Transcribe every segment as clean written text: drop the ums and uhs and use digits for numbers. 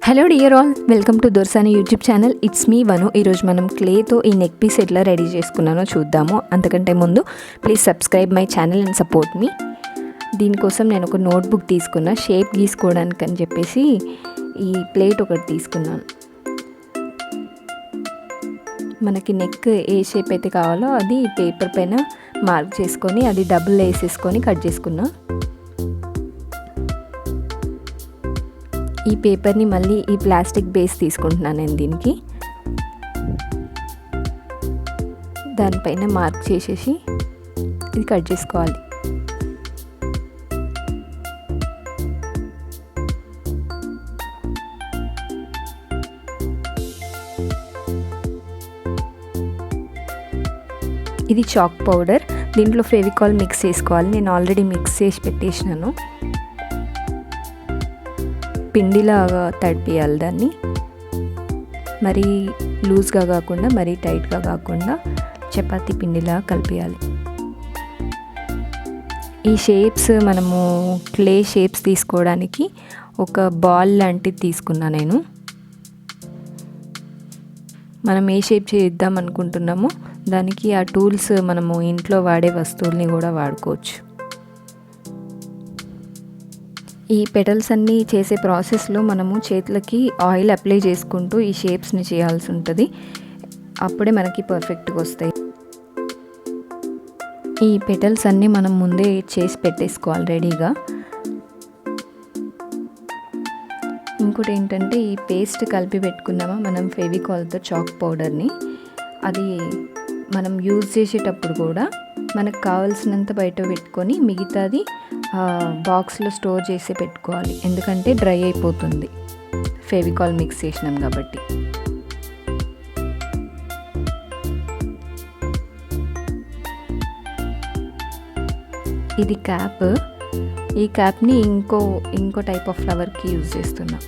Hello dear all, welcome to Dorasani YouTube channel. It's me Vanu. ఈరోజు మనం క్లేతో ఈ నెక్ పీస్ ఎట్లా రెడీ చేసుకున్నానో చూద్దాము. అంతకంటే ముందు please subscribe my channel and support me. దీనికోసం నేను ఒక నోట్బుక్ తీసుకున్నా, షేప్ గీసుకోవడానికి అని చెప్పేసి ఈ ప్లేట్ ఒకటి తీసుకున్నాను. మనకి నెక్ ఏ షేప్ అయితే కావాలో అది పేపర్ పైన మార్క్ చేసుకొని అది డబుల్ వేసేసుకొని కట్ చేసుకున్నా. ఈ పేపర్ని మళ్ళీ ఈ ప్లాస్టిక్ బేస్ తీసుకుంటున్నాను నేను దీనికి. దానిపైన మార్క్ చేసేసి ఇది కట్ చేసుకోవాలి. ఇది చాక్ పౌడర్, దీంట్లో ఫెవికాల్ మిక్స్ చేసుకోవాలి. నేను ఆల్రెడీ మిక్స్ చేసి పెట్టేసినాను. పిండిలాగా తడిపియాలి దాన్ని, మరీ లూజ్గా కాకుండా మరీ టైట్గా కాకుండా చపాతీ పిండిలా కలిపియాలి. ఈ షేప్స్ మనము క్లే షేప్స్ తీసుకోవడానికి ఒక బాల్ లాంటిది తీసుకున్నా నేను. మనం ఏ షేప్ చేద్దాం అనుకుంటున్నామో దానికి ఆ టూల్స్ మనము ఇంట్లో వాడే వస్తువుల్ని కూడా వాడుకోవచ్చు. ఈ పెటల్స్ అన్నీ చేసే ప్రాసెస్లో మనము చేతులకి ఆయిల్ అప్లై చేసుకుంటూ ఈ షేప్స్ని చేయాల్సి ఉంటుంది. అప్పుడే మనకి పర్ఫెక్ట్గా వస్తాయి. ఈ పెటల్స్ అన్నీ మనం ముందే చేసి పెట్టేసుకోవాలి రెడీగా. ఇంకోటి ఏంటంటే ఈ పేస్ట్ కలిపి పెట్టుకున్నామా మనం ఫెవికాల్తో చాక్ పౌడర్ని, అది మనం యూజ్ చేసేటప్పుడు కూడా మనకు కావాల్సినంత బయట పెట్టుకొని మిగతాది బాక్స్లో స్టోర్ చేసి పెట్టుకోవాలి. ఎందుకంటే డ్రై అయిపోతుంది ఫెవికాల్ మిక్స్ చేసినాం కాబట్టి. ఇది క్యాప్. ఈ క్యాప్ని ఇంకో టైప్ ఆఫ్ ఫ్లవర్కి యూజ్ చేస్తున్నా.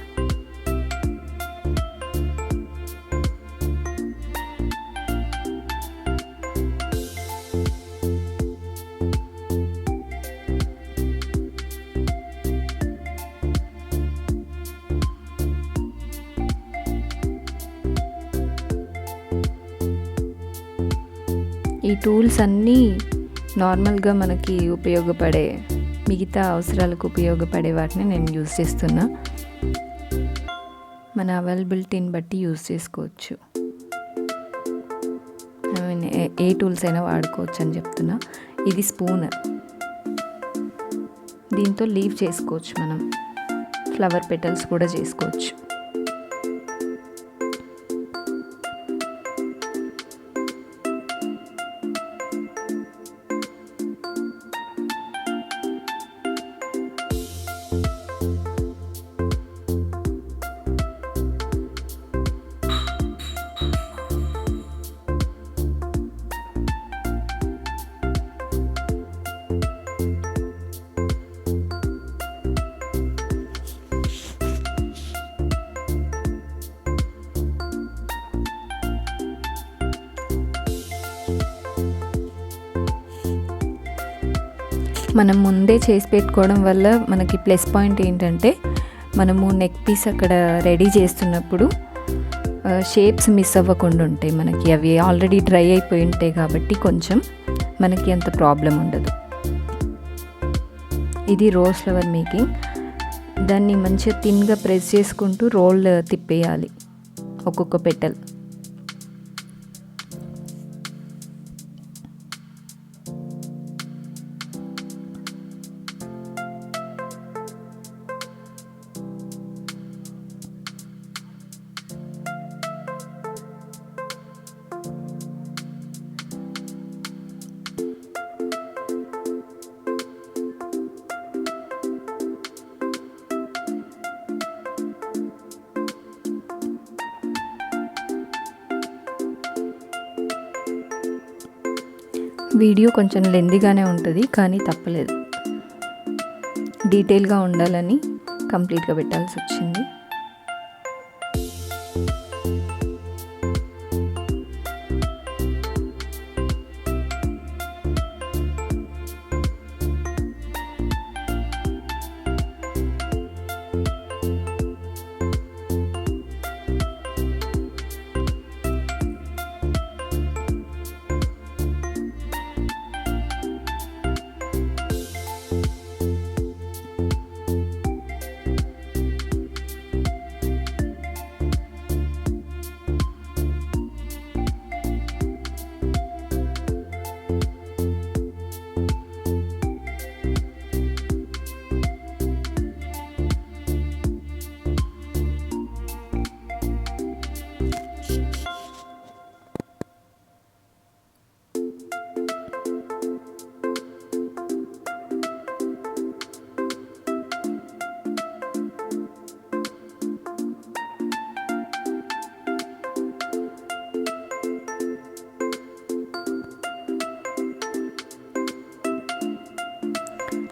ఈ టూల్స్ అన్నీ నార్మల్గా మనకి ఉపయోగపడే, మిగతా అవసరాలకు ఉపయోగపడే వాటిని నేను యూజ్ చేస్తున్నా. మన అవైలబిలిటీని బట్టి యూజ్ చేసుకోవచ్చు. ఏ టూల్స్ అయినా వాడుకోవచ్చు అని చెప్తున్నా. ఇది స్పూన్, దీంతో లీవ్ చేసుకోవచ్చు, మనం ఫ్లవర్ పెటల్స్ కూడా చేసుకోవచ్చు. మనం ముందే చేసి పెట్టుకోవడం వల్ల మనకి ప్లస్ పాయింట్ ఏంటంటే మనము నెక్ పీస్ అక్కడ రెడీ చేస్తున్నప్పుడు షేప్స్ మిస్ అవ్వకుండా ఉంటాయి. మనకి అవి ఆల్రెడీ డ్రై అయిపోయి ఉంటాయి కాబట్టి కొంచెం మనకి అంత ప్రాబ్లం ఉండదు. ఇది రోజ్ ఫ్లవర్ మేకింగ్. దాన్ని మంచిగా థిన్గా ప్రెస్ చేసుకుంటూ రోల్ తిప్పేయాలి ఒక్కొక్క పెటల్. వీడియో కొంచెం లెందీగానే ఉంటుంది, కానీ తప్పలేదు, డీటెయిల్గా ఉండాలని కంప్లీట్గా పెట్టాల్సి వచ్చింది.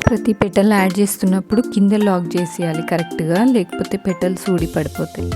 ప్రతి పెటల్ యాడ్ చేస్తున్నప్పుడు కింద లాక్ చేసేయాలి కరెక్ట్గా, లేకపోతే పెటల్స్ ఊడి పడిపోతాయి.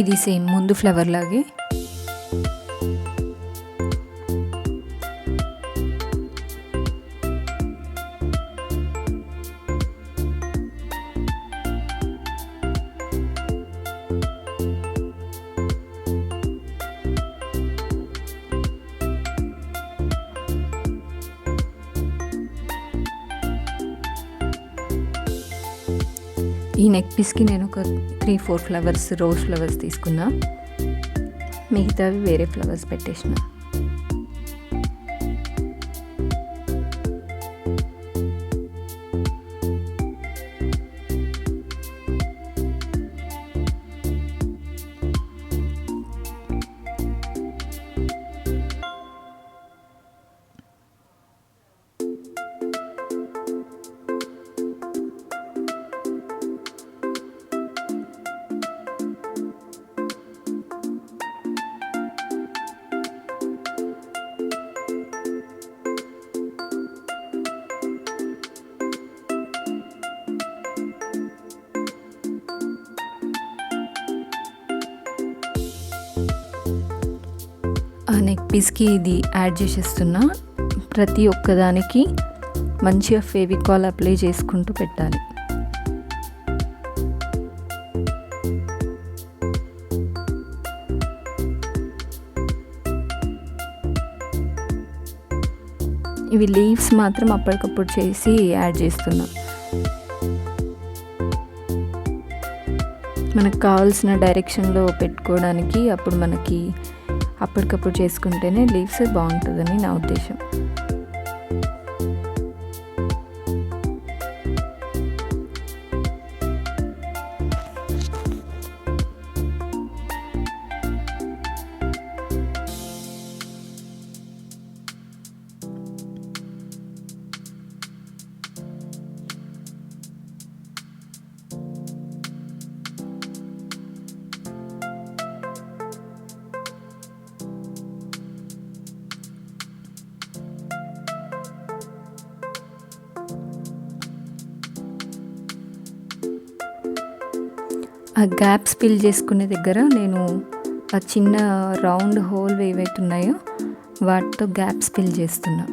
ఇది సేమ్ ముందు ఫ్లవర్ లాగే. ఈ నెక్ పీస్కి నేను ఒక 3-4 ఫ్లవర్స్, రోజ్ ఫ్లవర్స్ తీసుకున్నా, మిగతావి వేరే ఫ్లవర్స్ పెట్టేసిన. ఆ నెక్ పీస్కి ఇది యాడ్ చేసేస్తున్నా. ప్రతి ఒక్కదానికి మంచిగా ఫెవికాల్ అప్లై చేసుకుంటూ పెట్టాలి. ఇవి లీవ్స్ మాత్రం అప్పటికప్పుడు చేసి యాడ్ చేస్తున్నా. మనకు కావాల్సిన డైరెక్షన్లో పెట్టుకోవడానికి అప్పుడు మనకి అప్పటికప్పుడు చేసుకుంటేనే లీవ్స్ బాగుంటుందని నా ఉద్దేశం. ఆ గ్యాప్స్ ఫిల్ చేసుకునే దగ్గర నేను ఆ చిన్న రౌండ్ హోల్ ఏవైతే ఉన్నాయో వాటితో గ్యాప్స్ ఫిల్ చేస్తున్నా.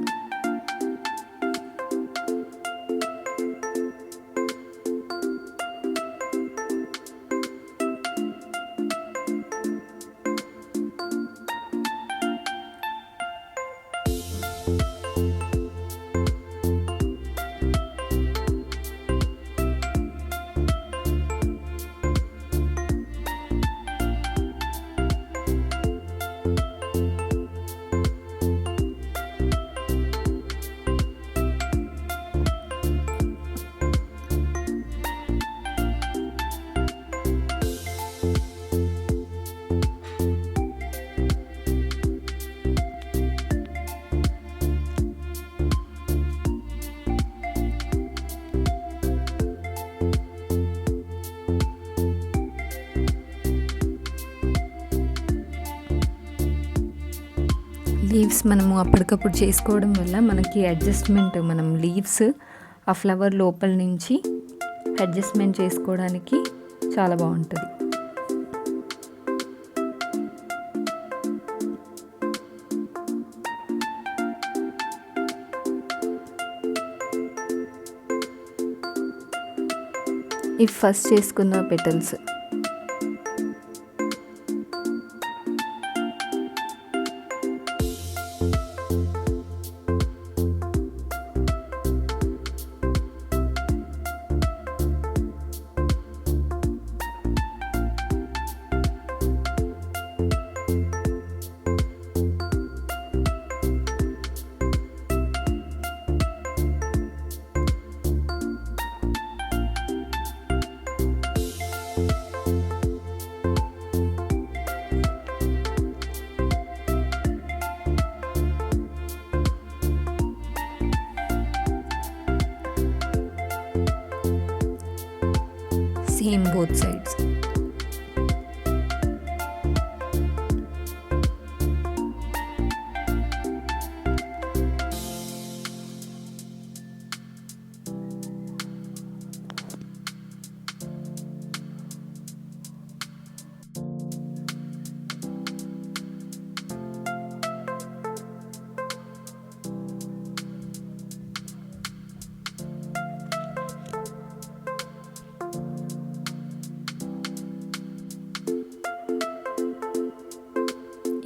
లీవ్స్ మనము అప్పటికప్పుడు చేసుకోవడం వల్ల మనకి అడ్జస్ట్మెంట్, మనం లీవ్స్ ఆ ఫ్లవర్ లోపల నుంచి అడ్జస్ట్మెంట్ చేసుకోవడానికి చాలా బాగుంటుంది. ఇవి ఫస్ట్ చేసుకున్న పెటల్స్. Same both sides.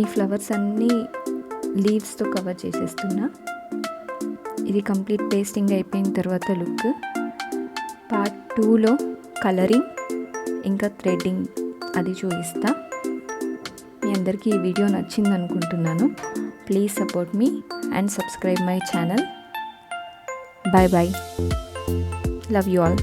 ఈ ఫ్లవర్స్ అన్నీ లీవ్స్తో కవర్ చేసేస్తున్నా. ఇది కంప్లీట్ పేస్టింగ్ అయిపోయిన తర్వాత లుక్. పార్ట్ 2లో కలరింగ్ ఇంకా థ్రెడ్డింగ్ అది చూపిస్తా. మీ అందరికీ ఈ వీడియో నచ్చింది అనుకుంటున్నాను. Please support me and subscribe my channel. Bye bye. Love you all.